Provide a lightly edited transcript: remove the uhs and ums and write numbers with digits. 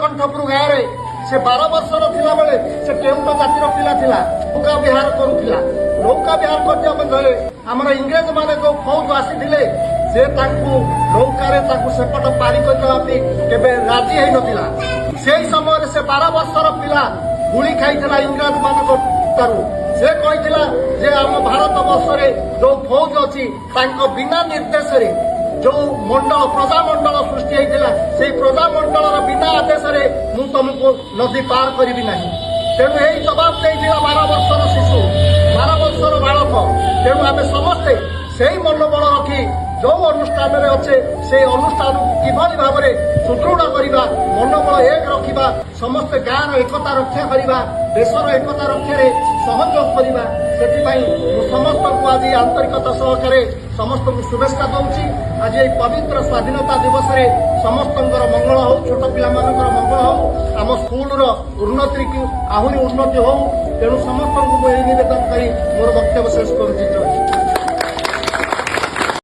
नीलकंठपुर गाँव में से 12 वर्षर थिला बेले से केउट जातिर पिला थिला नौका विहार करुथिला। नौका विहार करते बेले आमर इंग्रेज माने जो फौज आसीथिले से तांकु नौकारे तांकु सेपट पारी करदेवा पे केबे राजी हेई नथिला। सेही समय से 12 वर्षर पिला गुली खाइथिला इंग्रेज मानक तारु। से कहिथिला जे आम भारत वर्ष रे जो फौज अछि तांको बिना निर्देश रे जो मंडल प्रजामंडल सृष्टि होता से प्रजामंडल बिना आदेश मु तुमको नदी पार करी ना। तेणु यही जवाब देता 12 वर्षर शिशु 12 वर्षर बालक। तेणु आम समस्ते से मनोबल रखी जो अनुष्ठान में अच्छे से अनुष्ठान किभली भाव में सुदृढ़ करवा मनोबल एक रखा समस्ते गाँव एकता रक्षा करवा देशर एकता रक्षा सहयोग करवा से समस्त को आज आंतरिकता सहकारे समस्त को शुभेच्छा दूसरी। आज ये पवित्र स्वाधीनता दिवस रे समस्त मंगल हो छोट पिला मंगल हो आम स्कूल उन्नति की आहरी उन्नति हो। तेणु समस्त को निवेदन कर मोर वक्तव्य शेष कर।